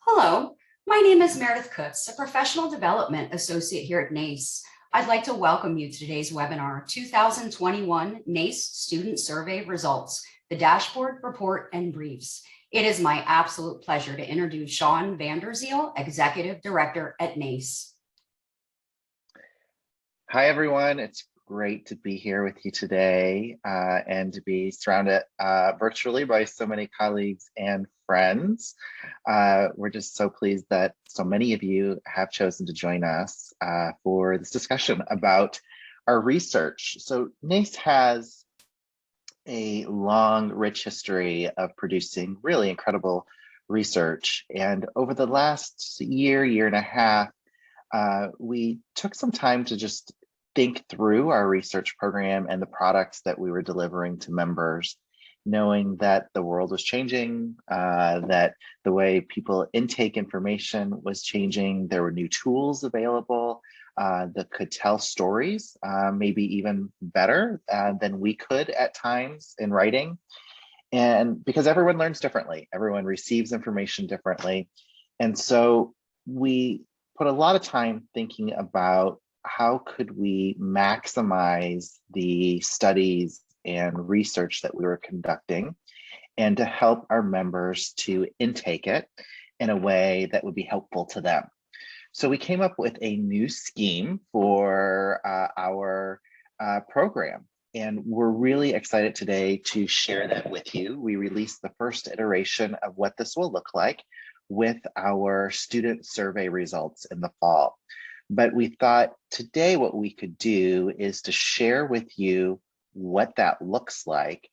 Hello, my name is Meredith Kutz, a professional development associate here at NACE. I'd like to welcome you to today's webinar, 2021 NACE Student Survey Results, the Dashboard, Report, and Briefs. It is my absolute pleasure to introduce Sean Vanderzeel, Executive Director at NACE. Hi, everyone. It's great to be here with you today and to be surrounded virtually by so many colleagues and friends. We're just so pleased that so many of you have chosen to join us for this discussion about our research. So NACE has a long, rich history of producing really incredible research. And over the last year and a half, we took some time to just think through our research program and the products that we were delivering to members, knowing that the world was changing, that the way people intake information was changing. There were new tools available that could tell stories, maybe even better than we could at times in writing. And because everyone learns differently, everyone receives information differently. And so we put a lot of time thinking about how could we maximize the studies and research that we were conducting and to help our members to intake it in a way that would be helpful to them. So we came up with a new scheme for our program. And we're really excited today to share that with you. We released the first iteration of what this will look like with our student survey results in the fall. But we thought today what we could do is to share with you what that looks like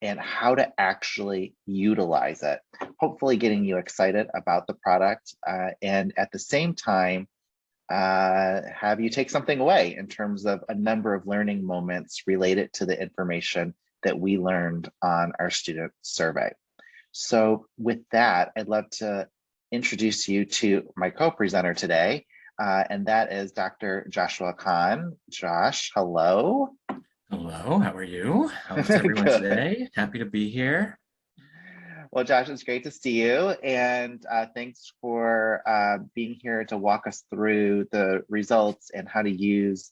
and how to actually utilize it, hopefully getting you excited about the product and at the same time, have you take something away in terms of a number of learning moments related to the information that we learned on our student survey. So with that, I'd love to introduce you to my co-presenter today, and that is Dr. Joshua Khan. Josh, hello. Hello, how are you? How's everyone today? Happy to be here. Well, Josh, it's great to see you, and thanks for being here to walk us through the results and how to use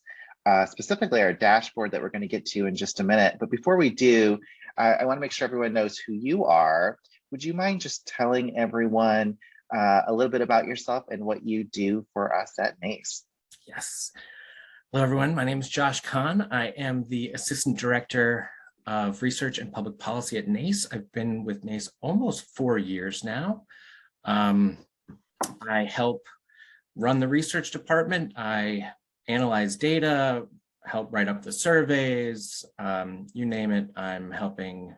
specifically our dashboard that we're going to get to in just a minute. But before we do, I want to make sure everyone knows who you are. Would you mind just telling everyone a little bit about yourself and what you do for us at NACE? Yes. Hello, everyone. My name is Josh Khan. I am the Assistant Director of Research and Public Policy at NACE. I've been with NACE almost 4 years now. I help run the research department. I analyze data, help write up the surveys, you name it, I'm helping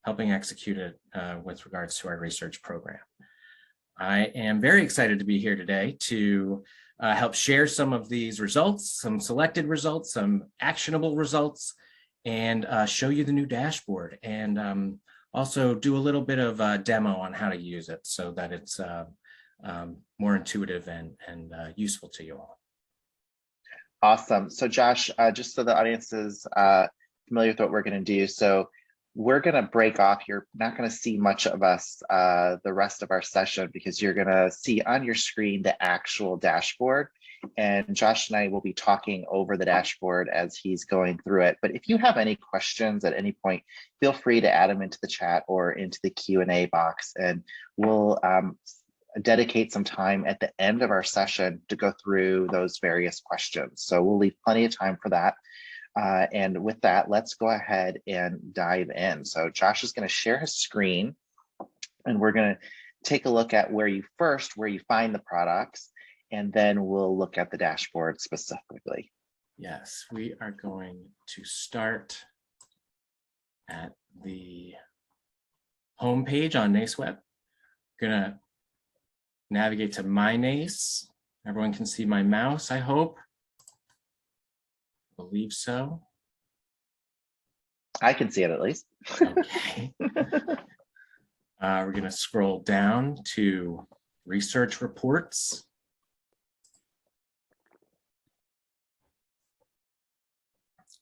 execute it with regards to our research program. I am very excited to be here today to help share some of these results, some selected results, some actionable results, and show you the new dashboard, and also do a little bit of a demo on how to use it so that it's more intuitive and useful to you all. Awesome. So Josh, just so the audience is familiar with what we're going to do, so we're going to break off. You're not going to see much of us the rest of our session because you're going to see on your screen the actual dashboard. And Josh and I will be talking over the dashboard as he's going through it. But if you have any questions at any point, feel free to add them into the chat or into the Q&A box. And we'll dedicate some time at the end of our session to go through those various questions. So we'll leave plenty of time for that. And with that, let's go ahead and dive in. So Josh is going to share his screen, and we're going to take a look at where you find the products, and then we'll look at the dashboard specifically. Yes, we are going to start at the home page on NACE Web. Gonna navigate to My NACE. Everyone can see my mouse, I hope. I believe so. I can see it at least. Okay. We're going to scroll down to research reports.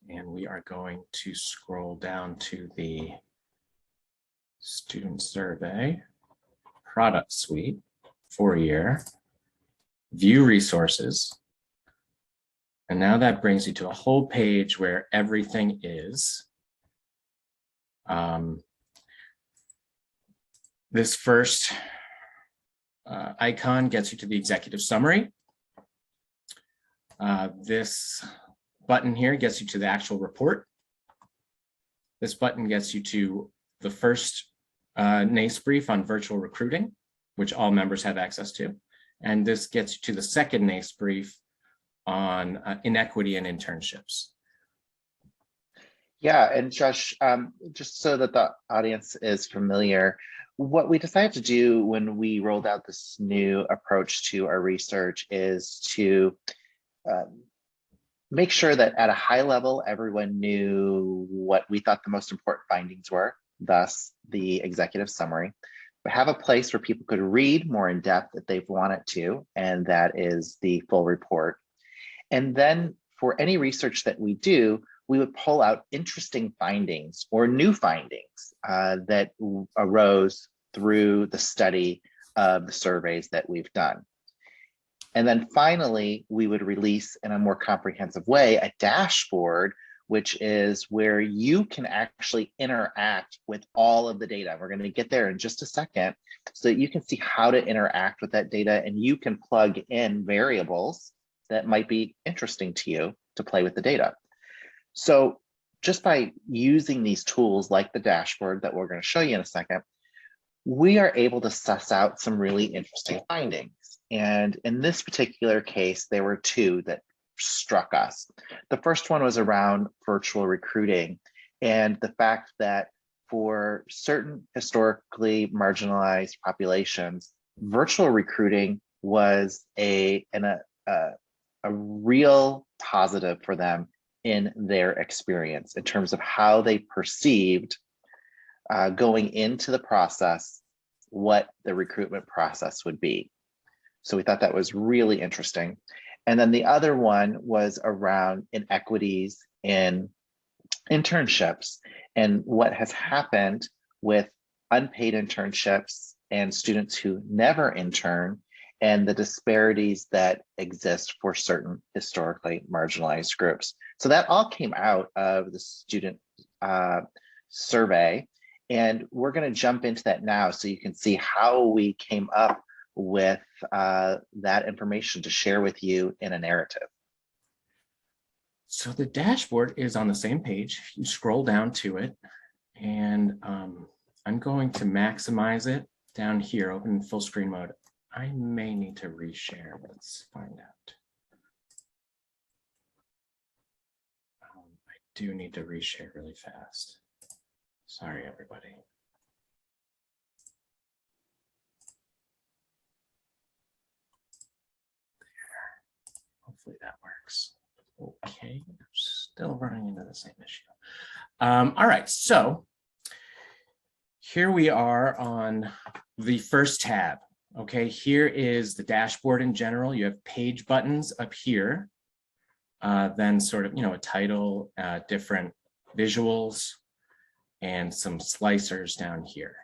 And we are going to scroll down to the student survey product suite. for year, view resources. And now that brings you to a whole page where everything is. This first icon gets you to the executive summary. This button here gets you to the actual report. This button gets you to the first NACE brief on virtual recruiting, which all members have access to. And this gets you to the second NACE brief on inequity and internships. Yeah, and Josh, just so that the audience is familiar, what we decided to do when we rolled out this new approach to our research is to make sure that at a high level, everyone knew what we thought the most important findings were, thus the executive summary, but have a place where people could read more in depth if they've wanted to, and that is the full report. And then for any research that we do, we would pull out interesting findings or new findings that arose through the study of the surveys that we've done. And then finally, we would release in a more comprehensive way a dashboard, which is where you can actually interact with all of the data. We're going to get there in just a second so that you can see how to interact with that data, and you can plug in variables that might be interesting to you to play with the data. So just by using these tools like the dashboard that we're going to show you in a second, we are able to suss out some really interesting findings. And in this particular case, there were two that struck us. The first one was around virtual recruiting and the fact that for certain historically marginalized populations, virtual recruiting was a real positive for them in their experience in terms of how they perceived going into the process, what the recruitment process would be. So we thought that was really interesting. And then the other one was around inequities in internships and what has happened with unpaid internships and students who never intern, and the disparities that exist for certain historically marginalized groups. So that all came out of the student survey. And we're going to jump into that now so you can see how we came up with that information to share with you in a narrative. So the dashboard is on the same page. You scroll down to it, and I'm going to maximize it down here, open in full screen mode. I may need to reshare. Let's find out. I do need to reshare really fast. Sorry, everybody. There. Hopefully that works. Okay, I'm still running into the same issue. All right, so here we are on the first tab. Okay, here is the dashboard in general. You have page buttons up here, then sort of, a title, different visuals, and some slicers down here.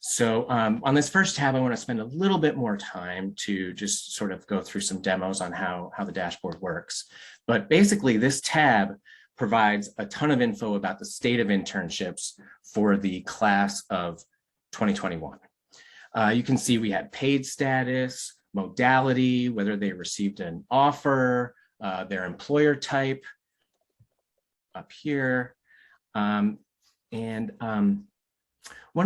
So on this first tab, I want to spend a little bit more time to just sort of go through some demos on how the dashboard works. But basically, this tab provides a ton of info about the state of internships for the class of 2021. You can see we had paid status, modality, whether they received an offer, their employer type up here. One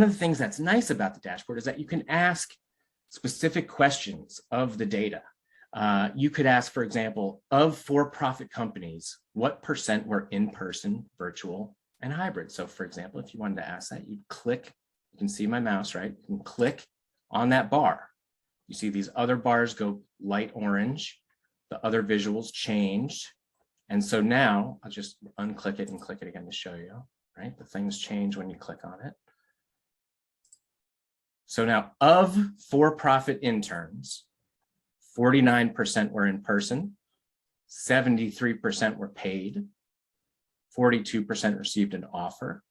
of the things that's nice about the dashboard is that you can ask specific questions of the data. You could ask, for example, of for-profit companies, what % were in-person, virtual, and hybrid? So for example, if you wanted to ask that, you'd click, you can see my mouse, right? You can click on that bar. You see these other bars go light orange, the other visuals changed. And so now I'll just unclick it and click it again to show you, right? The things change when you click on it. So now of for-profit interns, 49% were in person, 73% were paid, 42% received an offer.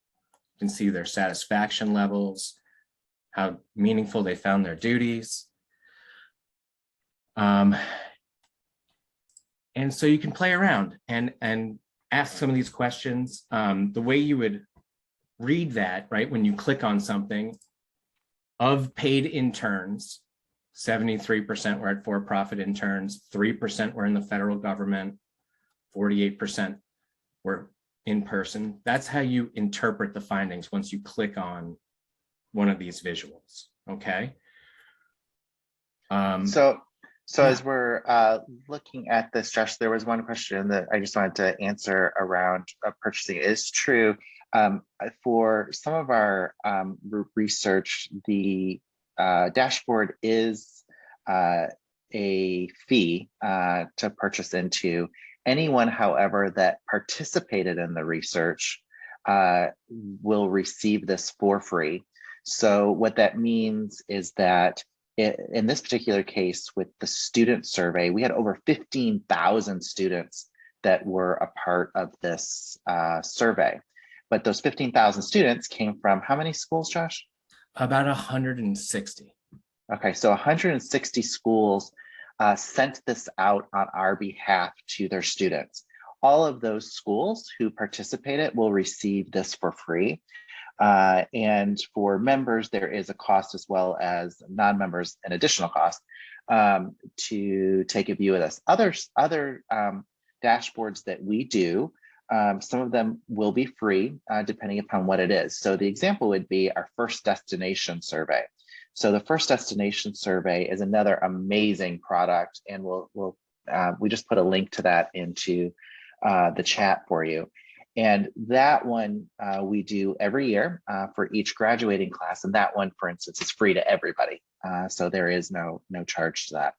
You can see their satisfaction levels, how meaningful they found their duties. And so you can play around and ask some of these questions. The way you would read that, right, when you click on something, of paid interns, 73% were at for-profit interns, 3% were in the federal government, 48% were in person. That's how you interpret the findings once you click on one of these visuals, okay? So yeah. as we're looking at this, Josh, there was one question that I just wanted to answer around purchasing. It is true. For some of our research, the dashboard is a fee to purchase into. Anyone, however, that participated in the research will receive this for free. So what that means is that in this particular case with the student survey, we had over 15,000 students that were a part of this survey. But those 15,000 students came from how many schools, Josh? About 160. Okay, so 160 schools sent this out on our behalf to their students. All of those schools who participated will receive this for free. And for members, there is a cost as well as non-members, an additional cost to take a view of this. Other dashboards that we do, some of them will be free depending upon what it is. So the example would be our first destination survey. So the first destination survey is another amazing product, and we just put a link to that into the chat for you. And that one we do every year for each graduating class. And that one, for instance, is free to everybody. So there is no charge to that.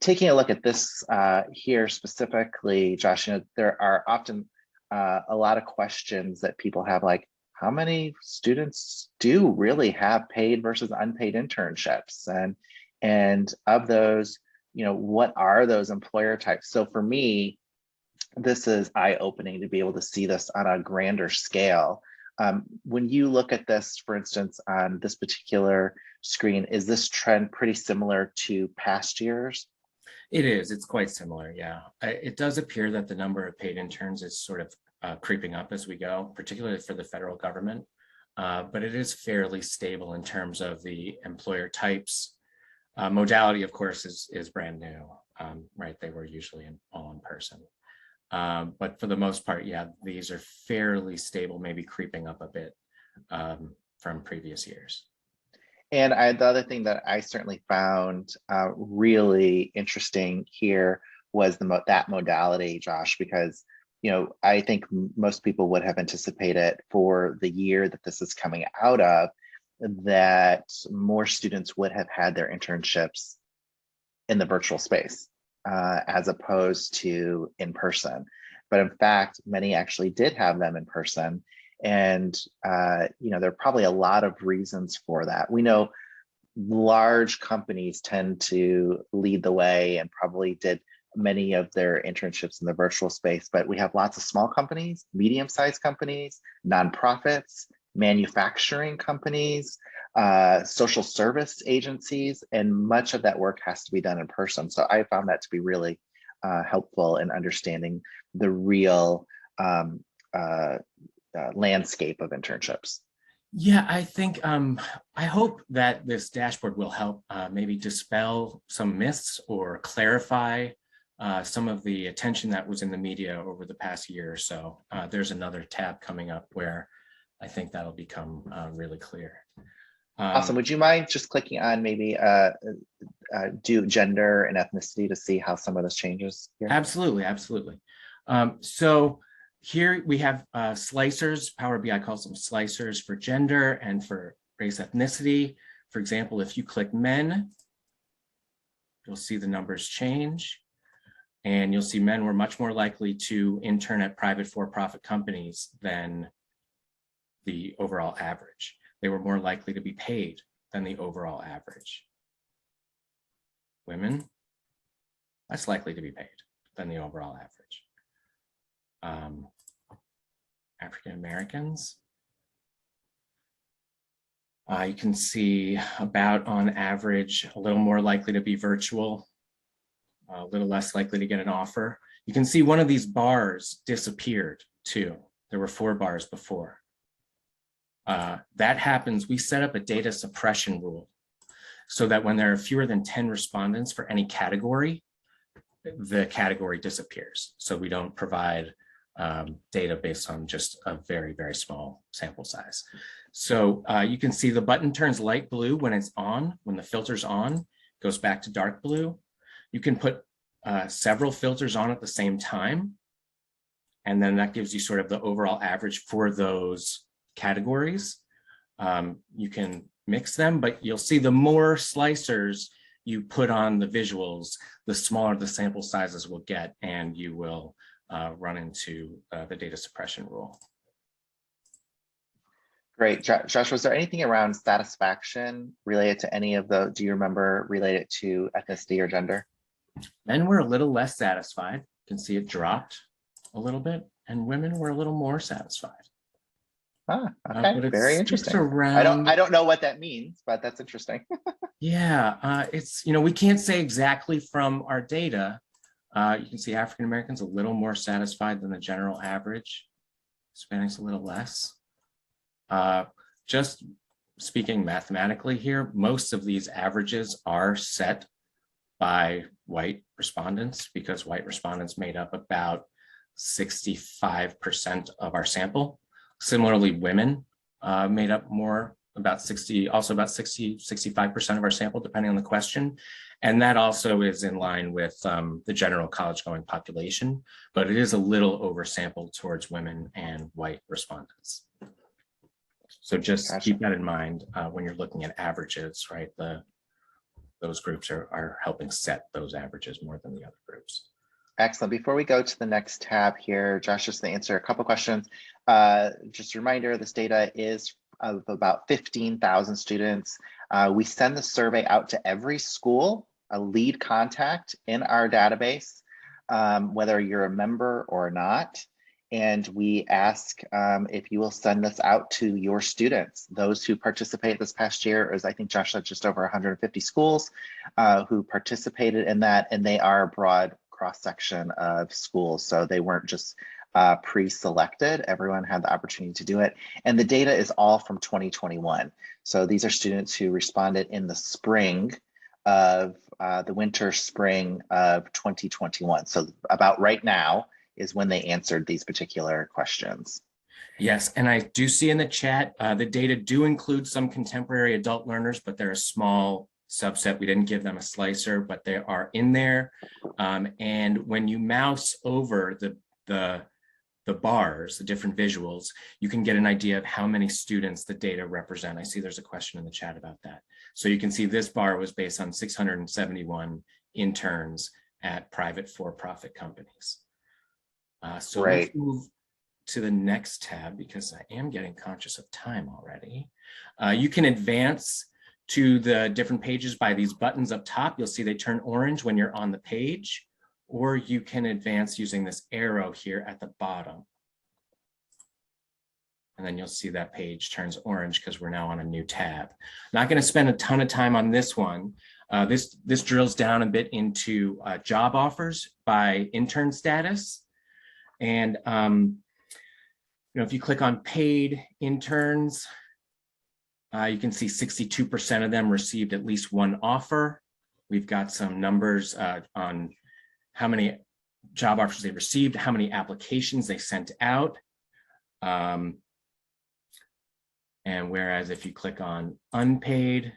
Taking a look at this here specifically, Josh, there are often a lot of questions that people have, like, how many students do really have paid versus unpaid internships? And of those, what are those employer types? So for me, this is eye-opening to be able to see this on a grander scale. When you look at this, for instance, on this particular screen, is this trend pretty similar to past years? It is. It's quite similar, yeah. It does appear that the number of paid interns is sort of creeping up as we go, particularly for the federal government. But it is fairly stable in terms of the employer types. Modality, of course, is brand new, right? They were usually all in person. But for the most part, yeah, these are fairly stable, maybe creeping up a bit from previous years. And the other thing that I certainly found really interesting here was that modality, Josh, because I think most people would have anticipated for the year that this is coming out of, that more students would have had their internships in the virtual space as opposed to in person. But in fact, many actually did have them in person. And there are probably a lot of reasons for that. We know large companies tend to lead the way and probably did many of their internships in the virtual space, but we have lots of small companies, medium-sized companies, nonprofits, manufacturing companies, social service agencies, and much of that work has to be done in person. So I found that to be really helpful in understanding the real landscape of internships. Yeah, I think, I hope that this dashboard will help maybe dispel some myths or clarify some of the attention that was in the media over the past year or so. There's another tab coming up where I think that'll become really clear. Awesome. Would you mind just clicking on maybe do gender and ethnicity to see how some of this changes here? Absolutely, absolutely. So here we have slicers. Power BI calls them slicers for gender and for race ethnicity. For example, if you click men, you'll see the numbers change. And you'll see men were much more likely to intern at private for-profit companies than the overall average. They were more likely to be paid than the overall average. Women, less likely to be paid than the overall average. African Americans, you can see about on average a little more likely to be virtual a little less likely to get an offer. You can see one of these bars disappeared too. There were 4 bars before. That happens, we set up a data suppression rule so that when there are fewer than 10 respondents for any category, the category disappears. So we don't provide data based on just a very, very small sample size. So you can see the button turns light blue when it's on, when the filter's on, goes back to dark blue. You can put several filters on at the same time. And then that gives you sort of the overall average for those categories. You can mix them, but you'll see the more slicers you put on the visuals, the smaller the sample sizes will get, and you will run into the data suppression rule. Great. Josh, was there anything around satisfaction related to any of the, do you remember, related to ethnicity or gender? Men were a little less satisfied. You can see it dropped a little bit, and women were a little more satisfied. Ah, okay, very interesting. Around, I don't know what that means, but that's interesting. Yeah, it's, we can't say exactly from our data. You can see African Americans a little more satisfied than the general average. Hispanics a little less. Just speaking mathematically here, most of these averages are set by white respondents because white respondents made up about 65% of our sample. Similarly, women made up more, about 65% of our sample, depending on the question. And that also is in line with the general college going population, but it is a little oversampled towards women and white respondents. So just keep that in mind when you're looking at averages, right? Those groups are helping set those averages more than the other groups. Excellent. Before we go to the next tab here, Josh, just to answer a couple questions. Just a reminder, this data is of about 15,000 students. We send the survey out to every school, a lead contact in our database, whether you're a member or not. And we ask if you will send this out to your students. Those who participate this past year, as I think Josh said, just over 150 schools who participated in that, and they are a broad cross-section of schools. So they weren't just pre-selected. Everyone had the opportunity to do it. And the data is all from 2021. So these are students who responded in the spring of the winter spring of 2021. So about right now is when they answered these particular questions. Yes, and I do see in the chat, the data do include some contemporary adult learners, but they're a small subset. We didn't give them a slicer, but they are in there. And when you mouse over the bars, the different visuals, you can get an idea of how many students the data represent. I see there's a question in the chat about that. So you can see this bar was based on 671 interns at private for-profit companies. So let's move to the next tab because I am getting conscious of time already. You can advance to the different pages by these buttons up top. You'll see they turn orange when you're on the page, or you can advance using this arrow here at the bottom. And then you'll see that page turns orange because we're now on a new tab. Not going to spend a ton of time on this one. This drills down a bit into job offers by intern status. And if you click on paid interns, you can see 62% of them received at least one offer. We've got some numbers on how many job offers they received, how many applications they sent out. And whereas if you click on unpaid,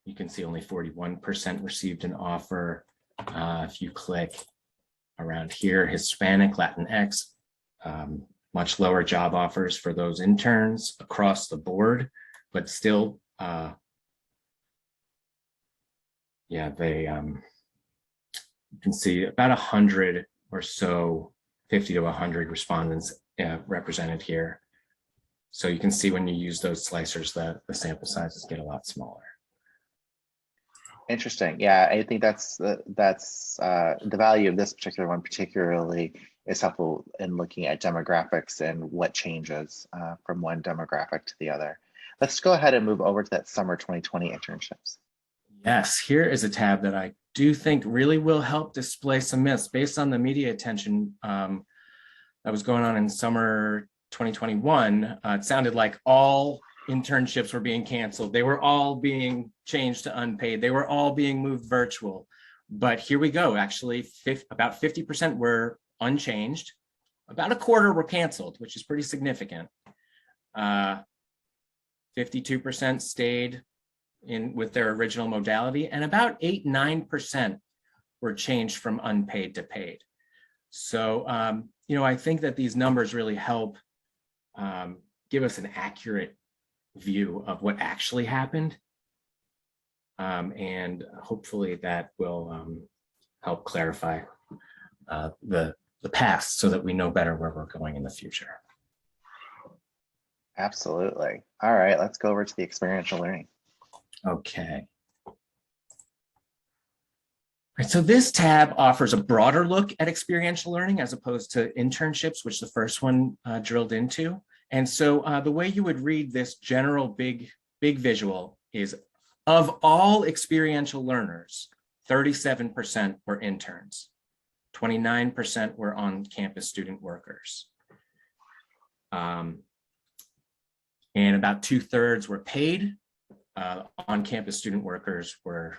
you can see only 41% received an offer. If you click around here, Hispanic, Latinx, much lower job offers for those interns across the board, but still, you can see about 100 or so, 50 to 100 respondents represented here. So you can see when you use those slicers, the sample sizes get a lot smaller. Interesting. Yeah, I think that's the value of this particular one particularly is helpful in looking at demographics and what changes from one demographic to the other. Let's go ahead and move over to that summer 2020 internships. Yes, here is a tab that I do think really will help display some myths based on the media attention that was going on in summer 2021. It sounded like all internships were being canceled. They were all being changed to unpaid. They were all being moved virtual. But here we go. Actually, about 50% were unchanged. About a quarter were canceled, which is pretty significant. 52% stayed in with their original modality, and about 8-9% were changed from unpaid to paid. So, I think that these numbers really help give us an accurate view of what actually happened. And hopefully that will help clarify the past so that we know better where we're going in the future. Absolutely. All right, let's go over to the experiential learning. Okay. All right, so this tab offers a broader look at experiential learning as opposed to internships, which the first one drilled into. And so the way you would read this general big visual is, of all experiential learners, 37% were interns, 29% were on-campus student workers. And about 2/3 were paid. On-campus student workers brought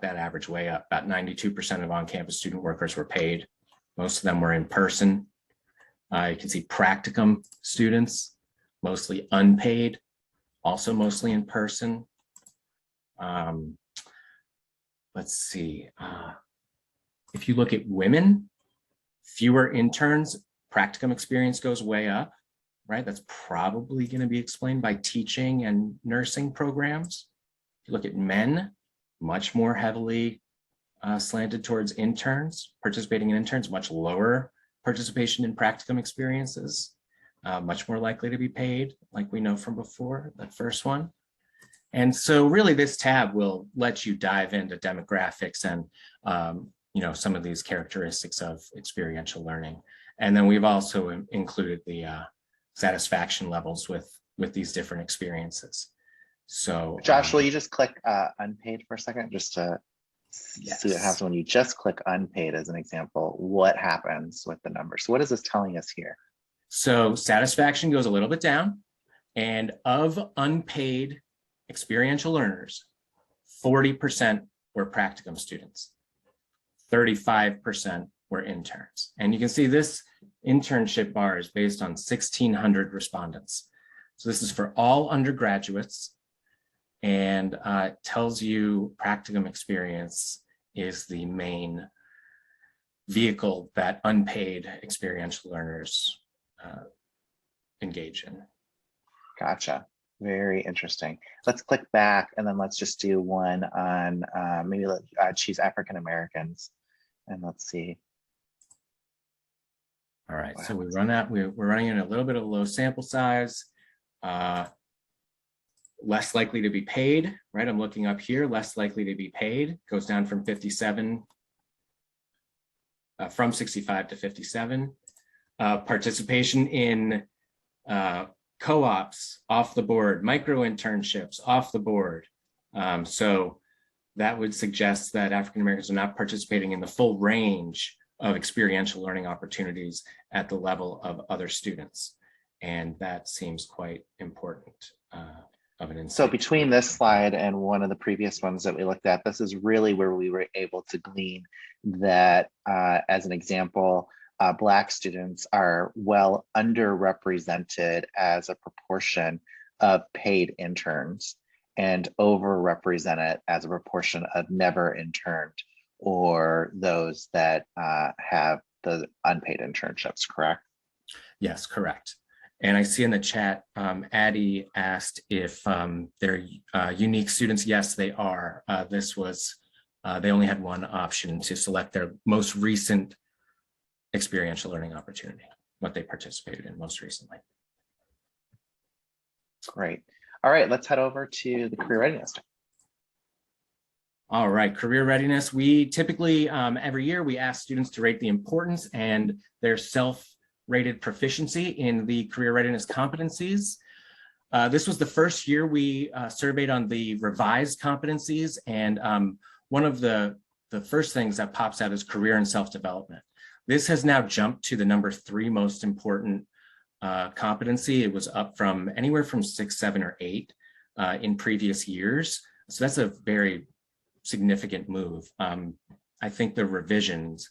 that average way up. About 92% of on-campus student workers were paid. Most of them were in person. You can see practicum students, mostly unpaid, also mostly in person. Let's see. If you look at women, fewer interns, practicum experience goes way up. Right, that's probably going to be explained by teaching and nursing programs. If you look at men, much more heavily slanted towards interns, participating in interns, much lower participation in practicum experiences, much more likely to be paid, like we know from before, that first one. And so really this tab will let you dive into demographics and some of these characteristics of experiential learning. And then we've also included the satisfaction levels with these different experiences. So Josh, will you just click unpaid for a second, just to see what happens when you just click unpaid as an example? What happens with the numbers? So what is this telling us here? So satisfaction goes a little bit down, and of unpaid experiential learners, 40% were practicum students, 35% were interns. And you can see this internship bar is based on 1,600 respondents. So this is for all undergraduates, and it tells you practicum experience is the main vehicle that unpaid experiential learners engage in. Gotcha. Very interesting. Let's click back, and then let's just do one on maybe let's choose African Americans, and let's see. All right, so we're running in a little bit of a low sample size, less likely to be paid, right? I'm looking up here, less likely to be paid, goes down from 57, from 65 to 57. Participation in co-ops, off the board, micro internships, off the board. So that would suggest that African Americans are not participating in the full range of experiential learning opportunities at the level of other students. And that seems quite important of an insight. So between this slide and one of the previous ones that we looked at, this is really where we were able to glean that, as an example, Black students are well underrepresented as a proportion of paid interns and overrepresented as a proportion of never interned, or those that have the unpaid internships, correct? Yes, correct. And I see in the chat, Addie asked if they're unique students. Yes, they are. This was, they only had one option to select their most recent experiential learning opportunity, what they participated in most recently. Great. All right, let's head over to the career readiness. All right, career readiness. We typically, every year, we ask students to rate the importance and their self-rated proficiency in the career readiness competencies. This was the first year we surveyed on the revised competencies, and one of the first things that pops out is career and self-development. This has now jumped to the number 3 most important competency. It was up from anywhere from 6, 7, or 8 in previous years. So that's a very significant move. I think the revisions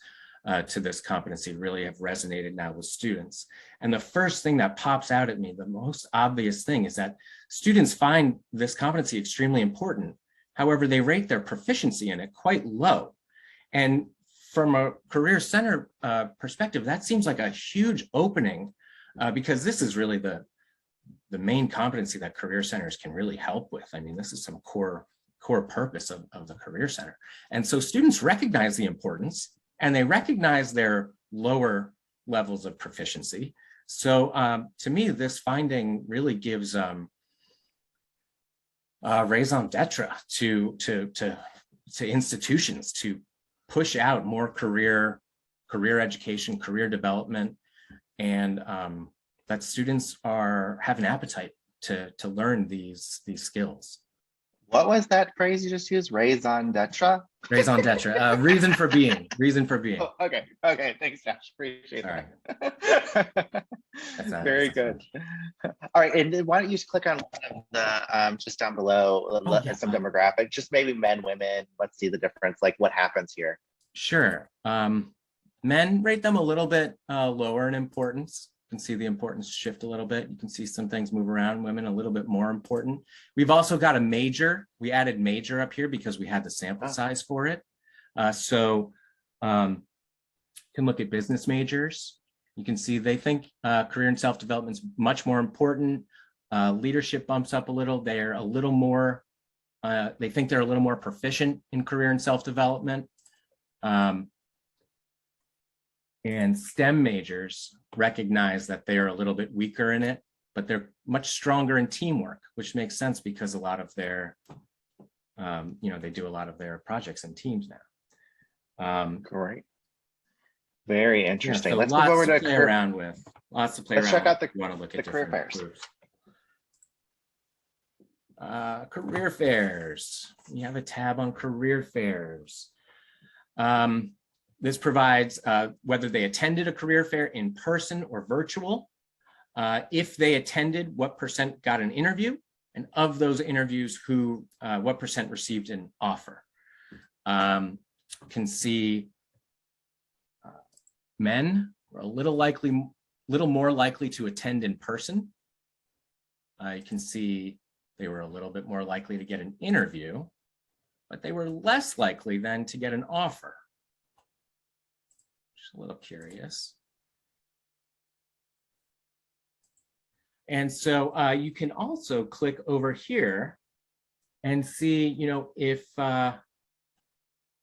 to this competency really have resonated now with students. And the first thing that pops out at me, the most obvious thing, is that students find this competency extremely important. However, they rate their proficiency in it quite low. And from a career center perspective, that seems like a huge opening because this is really the main competency that career centers can really help with. I mean, this is some core purpose of the career center. And so students recognize the importance and they recognize their lower levels of proficiency. So to me, this finding really gives raison d'etre to institutions to push out more career education, career development, and that students have an appetite to learn these skills. What was that phrase you just used? Raison d'etre? Raison d'etre. Reason for being. Reason for being. Oh, okay. Okay. Thanks, Josh. Appreciate All that. Right. Very good. All right. And then why don't you just click on one of the just down below some demographic, just maybe men, women. Let's see the difference. Like what happens here. Sure. Men rate them a little bit lower in importance. You can see the importance shift a little bit. You can see some things move around. Women a little bit more important. We've also got a major. We added major up here because we had the sample size for it. So you can look at business majors. You can see they think career and self-development is much more important. Leadership bumps up a little. They're a little more, they think they're a little more proficient in career and self-development. And STEM majors recognize that they are a little bit weaker in it, but they're much stronger in teamwork, which makes sense because a lot of their, they do a lot of their projects in teams now. Great. Very interesting. Yeah, so let's move over to play around with. Lots to play around. Let's check out if you want to look at the career fairs. Groups. Career fairs. You have a tab on career fairs. This provides whether they attended a career fair in person or virtual. If they attended, what % got an interview, and of those interviews, what % received an offer. Can see men were a little more likely to attend in person. You can see they were a little bit more likely to get an interview, but they were less likely then to get an offer. Just a little curious. And so you can also click over here and see,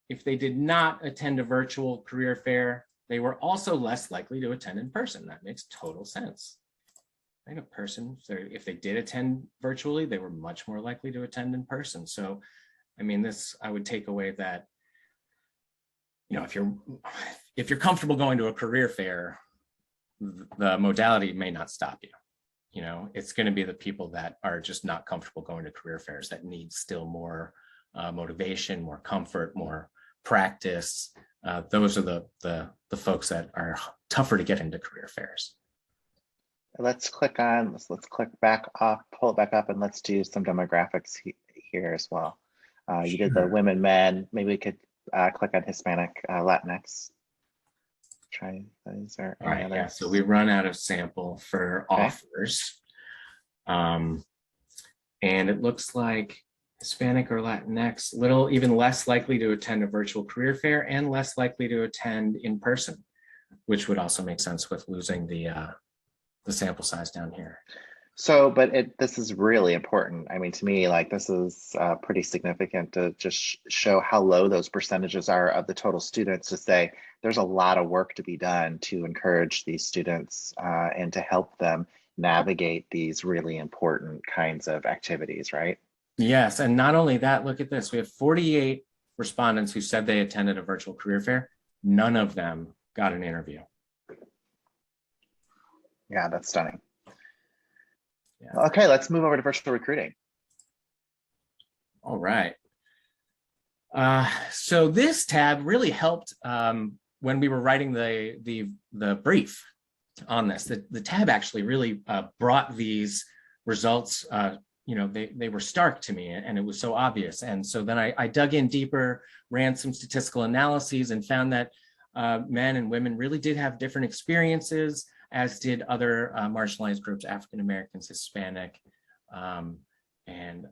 if they did not attend a virtual career fair, they were also less likely to attend in person. That makes total sense. I think a person, if they did attend virtually, they were much more likely to attend in person. So, I mean, I would take away that, if you're comfortable going to a career fair, the modality may not stop you. It's going to be the people that are just not comfortable going to career fairs that need still more motivation, more comfort, more practice. Those are the folks that are tougher to get into career fairs. Let's click back up, pull it back up, and let's do some demographics here as well. You did the women, men. Maybe we could click on Hispanic, Latinx. Try these or all right, yeah. So we run out of sample for offers. And it looks like Hispanic or Latinx, even less likely to attend a virtual career fair and less likely to attend in person, which would also make sense with losing the sample size down here. So, but this is really important. I mean, to me, this is pretty significant to just show how low those percentages are of the total students, to say there's a lot of work to be done to encourage these students and to help them navigate these really important kinds of activities, right? Yes, and not only that, look at this. We have 48 respondents who said they attended a virtual career fair. None of them got an interview. Yeah, that's stunning. Yeah. Okay, let's move over to virtual recruiting. All right. So this tab really helped when we were writing the brief on this. The tab actually really brought these results, they were stark to me, and it was so obvious. And so then I dug in deeper, ran some statistical analyses, and found that men and women really did have different experiences, as did other marginalized groups, African Americans, Hispanic, and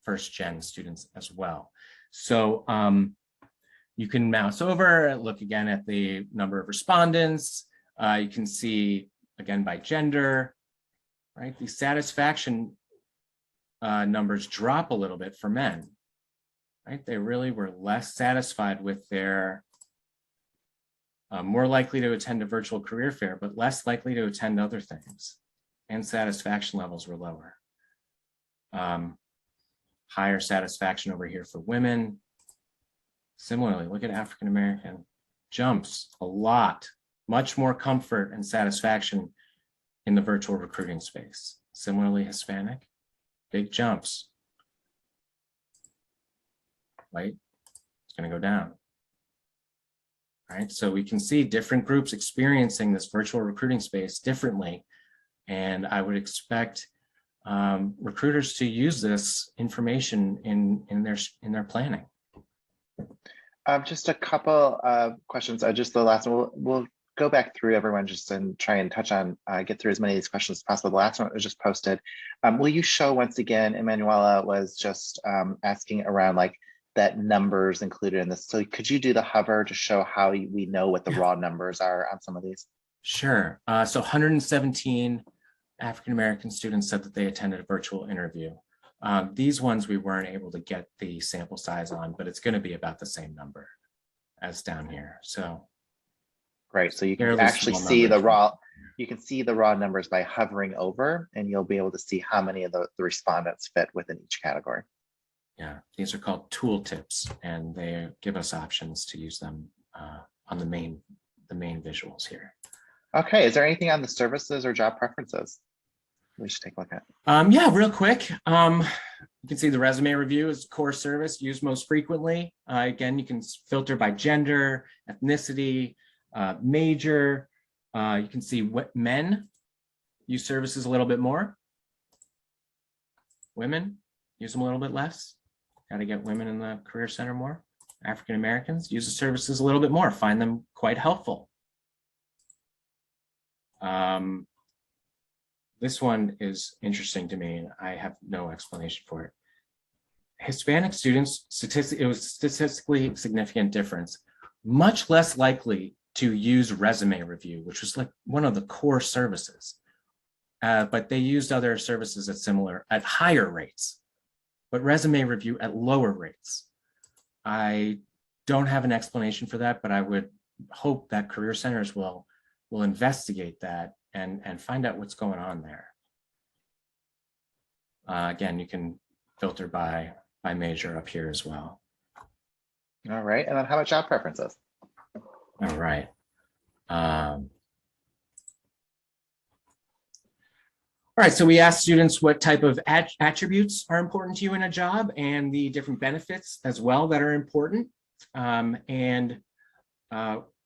first-gen students as well. So you can mouse over, look again at the number of respondents. You can see, again, by gender, right? The satisfaction numbers drop a little bit for men, right? They really were less satisfied with their, more likely to attend a virtual career fair, but less likely to attend other things. And satisfaction levels were lower. Higher satisfaction over here for women. Similarly, look at African American, jumps a lot, much more comfort and satisfaction in the virtual recruiting space. Similarly, Hispanic, big jumps. White, it's going to go down. Right, so we can see different groups experiencing this virtual recruiting space differently, and I would expect recruiters to use this information in their planning. Just a couple of questions. Just the last one. We'll go back through everyone just and try and touch on, get through as many of these questions as possible. The last one was just posted. Will you show once again, Emanuela was just asking around like that numbers included in this. So could you do the hover to show how we know what the raw numbers are on some of these? Sure. So 117 African-American students said that they attended a virtual interview. These ones we weren't able to get the sample size on, but it's going to be about the same number as down here. So great. So you can actually see the raw, you can see the raw numbers by hovering over, and you'll be able to see how many of the respondents fit within each category. Yeah, these are called tool tips, and they give us options to use them on the main visuals here. Okay, is there anything on the services or job preferences we should take a look at? Yeah, real quick. You can see the resume review is core service used most frequently. Again, you can filter by gender, ethnicity, major. You can see what men use services a little bit more. Women use them a little bit less. Got to get women in the Career Center more. African Americans use the services a little bit more, find them quite helpful. This one is interesting to me, and I have no explanation for it. Hispanic students, it was statistically significant difference, much less likely to use resume review, which was like one of the core services. But they used other services at higher rates, but resume review at lower rates. I don't have an explanation for that, but I would hope that career centers will investigate that and find out what's going on there. Again, you can filter by major up here as well. All right, and then how about job preferences? All right. All right, so we asked students what type of attributes are important to you in a job, and the different benefits as well that are important.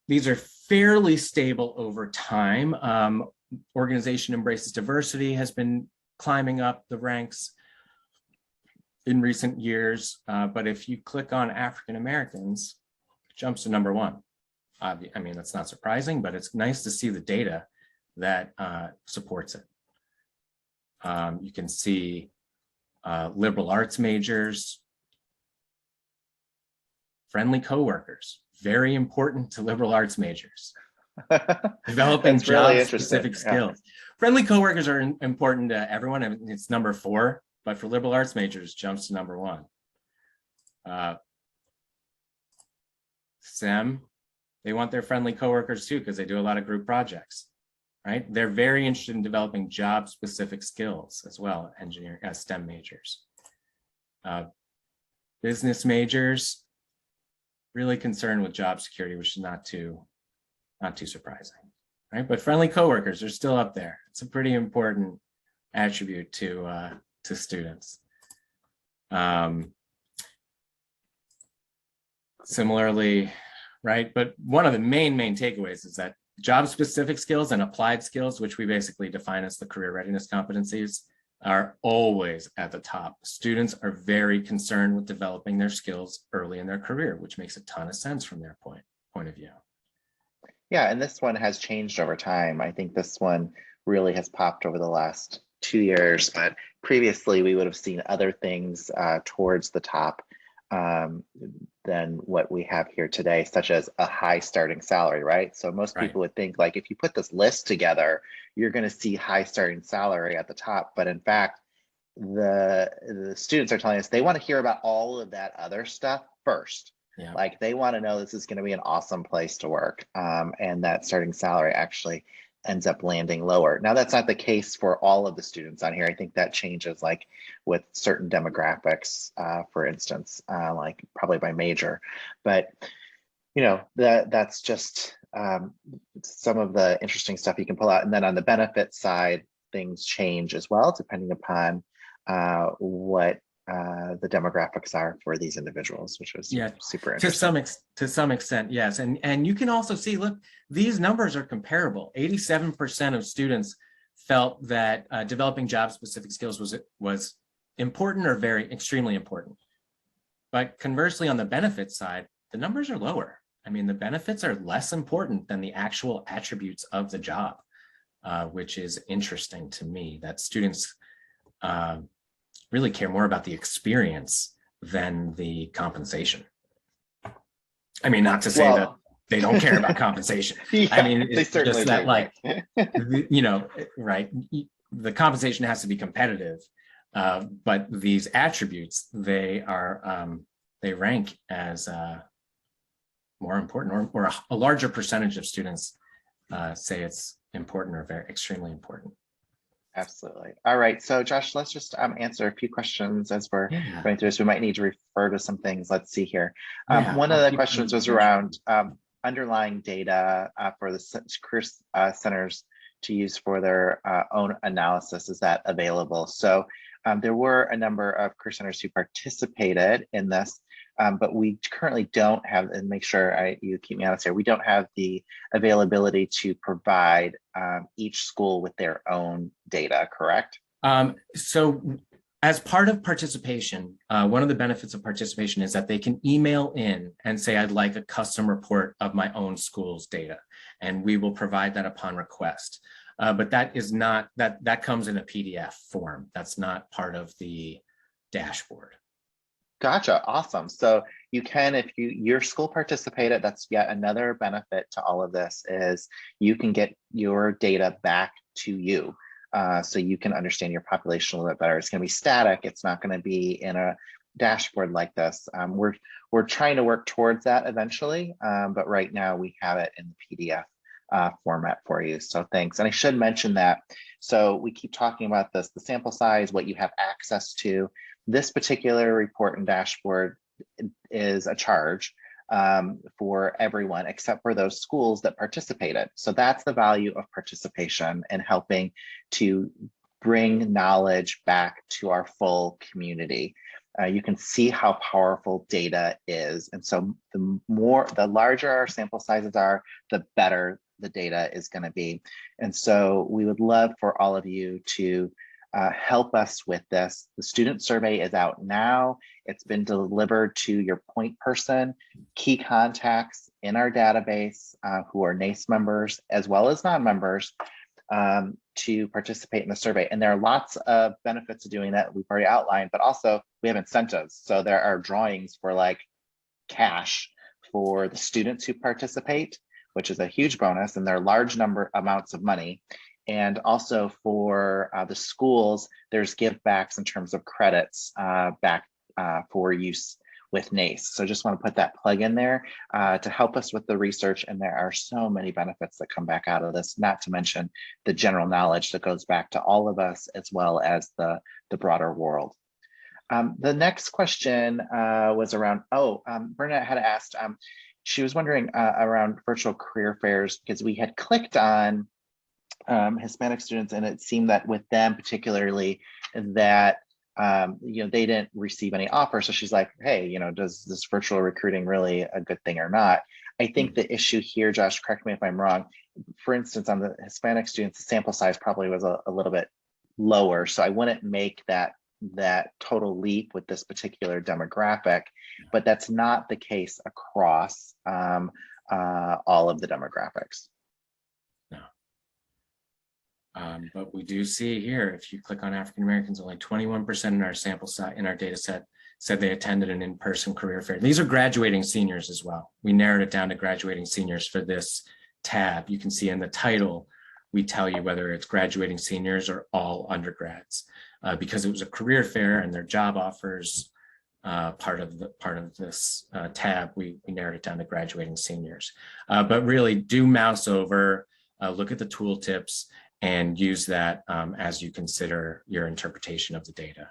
These are fairly stable over time. Organization embraces diversity has been climbing up the ranks in recent years, but if you click on African Americans, it jumps to number one. I mean, that's not surprising, but it's nice to see the data that supports it. You can see liberal arts majors, friendly coworkers, very important to liberal arts majors. Developing job-specific skills. Friendly coworkers are important to everyone. I mean, it's number 4, but for liberal arts majors, jumps to number 1. STEM, they want their friendly coworkers too, because they do a lot of group projects. Right? They're very interested in developing job-specific skills as well, engineering, STEM majors. Business majors, really concerned with job security, which is not too surprising, right? But friendly coworkers are still up there. It's a pretty important attribute to students. Similarly, right? But one of the main takeaways is that job-specific skills and applied skills, which we basically define as the career readiness competencies, are always at the top. Students are very concerned with developing their skills early in their career, which makes a ton of sense from their point of view. Yeah, and this one has changed over time. I think this one really has popped over the last 2 years, but previously we would have seen other things towards the top than what we have here today, such as a high starting salary, right? So most people would think like, if you put this list together, you're going to see high starting salary at the top. But in fact, the students are telling us they want to hear about all of that other stuff first. Yeah. Like they want to know this is going to be an awesome place to work, and that starting salary actually ends up landing lower. Now, that's not the case for all of the students on here. I think that changes like with certain demographics, for instance, like probably by major. But, you know, that's just some of the interesting stuff you can pull out. And then on the benefit side, things change as well, depending upon what the demographics are for these individuals, which was super interesting. To some extent, yes. And you can also see, look, these numbers are comparable. 87% of students felt that developing job-specific skills was important or extremely important. But conversely, on the benefits side, the numbers are lower. I mean, the benefits are less important than the actual attributes of the job, which is interesting to me, that students really care more about the experience than the compensation. I mean, not to say that they don't care about compensation. Yeah, I mean, it's just that, like, you know, right? The compensation has to be competitive, but these attributes, they rank as more important, or a larger percentage of students say it's important or extremely important. Absolutely. All right. So Josh, let's just answer a few questions as we're going through this. We might need to refer to some things. Let's see here. One of the questions was around underlying data for the career centers to use for their own analysis. Is that available? So there were a number of career centers who participated in this, but we currently don't have, and make sure you keep me honest here, we don't have the availability to provide each school with their own data, correct? So as part of participation, one of the benefits of participation is that they can email in and say, I'd like a custom report of my own school's data, and we will provide that upon request. But that is not, that comes in a PDF form. That's not part of the dashboard. Gotcha. Awesome. So you can, if your school participated, that's yet another benefit to all of this, is you can get your data back to you. So you can understand your population a little bit better. It's going to be static. It's not going to be in a dashboard like this. We're trying to work towards that eventually, but right now we have it in the PDF format for you. So thanks. And I should mention that. So we keep talking about this, the sample size, what you have access to. This particular report and dashboard is a charge for everyone except for those schools that participated. So that's the value of participation and helping to bring knowledge back to our full community. You can see how powerful data is. And so the larger our sample sizes are, the better the data is going to be. And so we would love for all of you to help us with this. The student survey is out now. It's been delivered to your point person, key contacts in our database who are NACE members as well as non-members to participate in the survey. And there are lots of benefits to doing that we've already outlined, but also we have incentives. So there are drawings for like cash for the students who participate, which is a huge bonus, and there are large amounts of money. And also for the schools, there's give backs in terms of credits back for use with NACE. So just want to put that plug in there to help us with the research. And there are so many benefits that come back out of this, not to mention the general knowledge that goes back to all of us as well as the broader world. The next question was around, Bernadette had asked, she was wondering around virtual career fairs, because we had clicked on Hispanic students, and it seemed that with them particularly that they didn't receive any offers. So she's like, hey, does this virtual recruiting really a good thing or not? I think the issue here, Josh, correct me if I'm wrong. For instance, on the Hispanic students, the sample size probably was a little bit lower. So I wouldn't make that total leap with this particular demographic, but that's not the case across all of the demographics. No. But we do see here, if you click on African Americans, only 21% in our sample size in our data set said they attended an in-person career fair. These are graduating seniors as well. We narrowed it down to graduating seniors for this tab. You can see in the title, we tell you whether it's graduating seniors or all undergrads, because it was a career fair and their job offers part of this tab. We narrowed it down to graduating seniors. But really, do mouse over, look at the tooltips, and use that as you consider your interpretation of the data.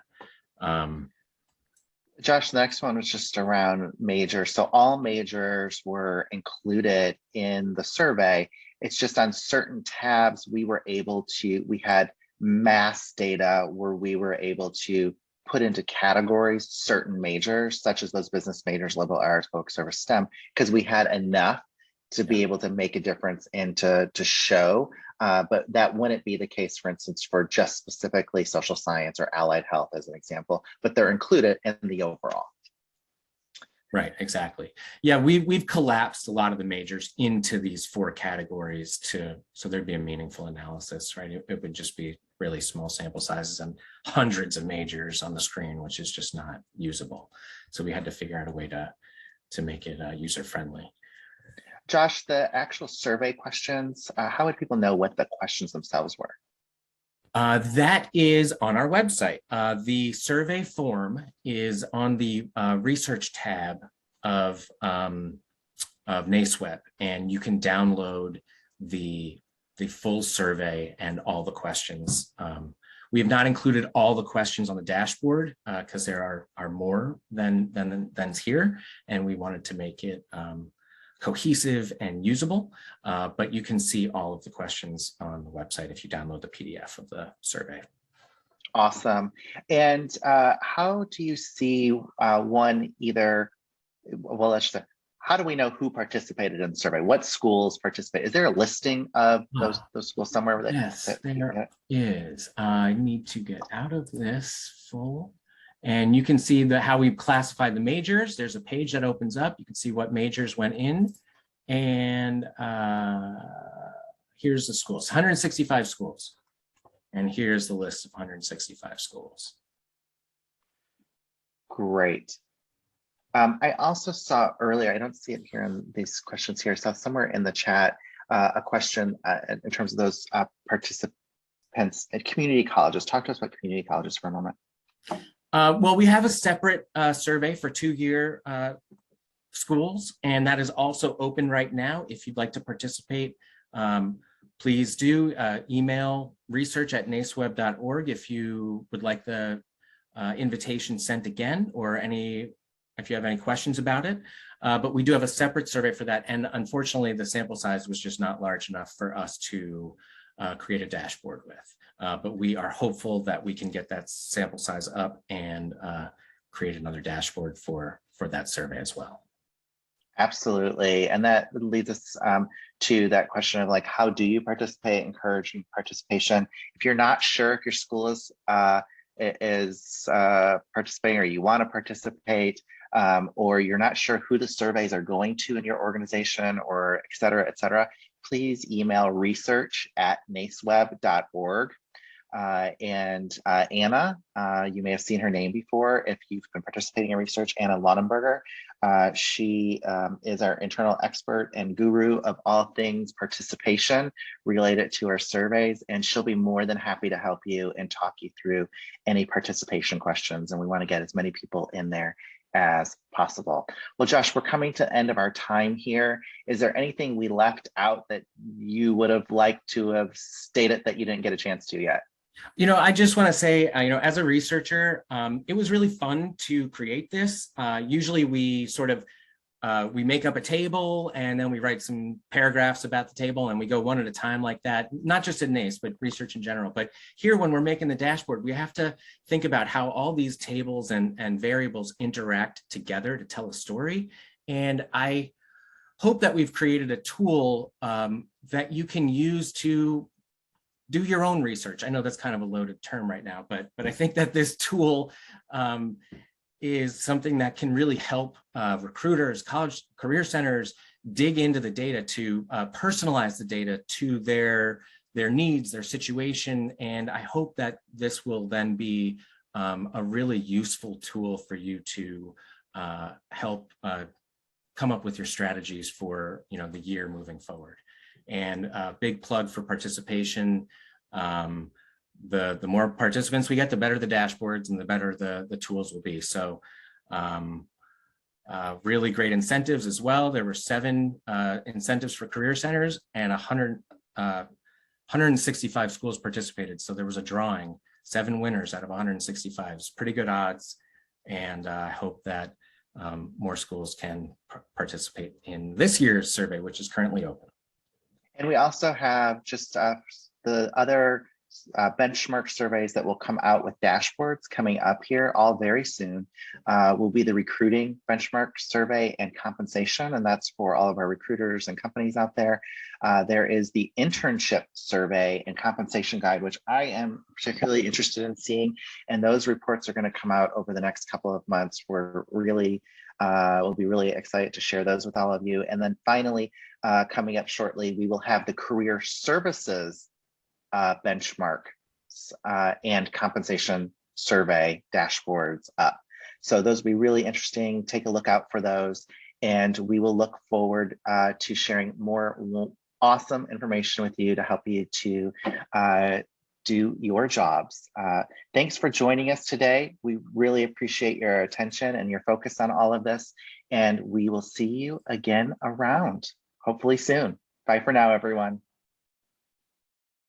Josh, the next one was just around majors. So all majors were included in the survey. It's just on certain tabs, we had mass data where we were able to put into categories certain majors, such as those business majors, liberal arts, focus over STEM, because we had enough to be able to make a difference and to show, but that wouldn't be the case, for instance, for just specifically social science or allied health as an example, but they're included in the overall. Right, exactly. Yeah, we've collapsed a lot of the majors into these 4 categories so there'd be a meaningful analysis, right? It would just be really small sample sizes and hundreds of majors on the screen, which is just not usable. So we had to figure out a way to make it user-friendly. Josh, the actual survey questions, how would people know what the questions themselves were? That is on our website. The survey form is on the research tab of NACE Web, and you can download the full survey and all the questions. We have not included all the questions on the dashboard because there are more than's here, and we wanted to make it cohesive and usable, but you can see all of the questions on the website if you download the PDF of the survey. Awesome. And how do you see how do we know who participated in the survey? What schools participate? Is there a listing of those schools somewhere? Yes, there is. I need to get out of this full. And you can see how we've classified the majors. There's a page that opens up. You can see what majors went in. And here's the schools, 165 schools. And here's the list of 165 schools. Great. I also saw earlier, I don't see it here in these questions here, I saw somewhere in the chat a question in terms of those participants at community colleges. Talk to us about community colleges for a moment. Well, we have a separate survey for 2-year schools, and that is also open right now. If you'd like to participate, please do email research@naceweb.org if you would like the invitation sent again, or if you have any questions about it. But we do have a separate survey for that, and unfortunately, the sample size was just not large enough for us to create a dashboard with. But we are hopeful that we can get that sample size up and create another dashboard for that survey as well. Absolutely. And that leads us to that question of like, how do you participate, encouraging participation? If you're not sure if your school is participating or you want to participate, or you're not sure who the surveys are going to in your organization, or et cetera, please email research@naceweb.org. And Anna, you may have seen her name before if you've been participating in research, Anna Laudenberger. She is our internal expert and guru of all things participation related to our surveys, and she'll be more than happy to help you and talk you through any participation questions. And we want to get as many people in there as possible. Well, Josh, we're coming to the end of our time here. Is there anything we left out that you would have liked to have stated that you didn't get a chance to yet? I just want to say, as a researcher, it was really fun to create this. Usually we sort of we make up a table and then we write some paragraphs about the table and we go one at a time like that, not just in NACE, but research in general. But here, when we're making the dashboard, we have to think about how all these tables and variables interact together to tell a story. And I hope that we've created a tool that you can use to do your own research. I know that's kind of a loaded term right now, but I think that this tool is something that can really help recruiters, college career centers dig into the data to personalize the data to their needs, their situation. And I hope that this will then be a really useful tool for you to help come up with your strategies for the year moving forward. And a big plug for participation. The more participants we get, the better the dashboards and the better the tools will be. So really great incentives as well. There were 7 incentives for career centers and 165 schools participated. So there was a drawing, 7 winners out of 165. It's pretty good odds. And I hope that more schools can participate in this year's survey, which is currently open. And we also have just the other benchmark surveys that will come out with dashboards coming up here all very soon. Will be the recruiting benchmark survey and compensation, and that's for all of our recruiters and companies out there. There is the internship survey and compensation guide, which I am particularly interested in seeing, and those reports are going to come out over the next couple of months. We're really we'll be really excited to share those with all of you. And then finally, coming up shortly, we will have the career services benchmark and compensation survey dashboards up. So those will be really interesting. Take a look out for those. And we will look forward to sharing more awesome information with you to help you to do your jobs. Thanks for joining us today. We really appreciate your attention and your focus on all of this. And we will see you again around, hopefully soon. Bye for now, everyone.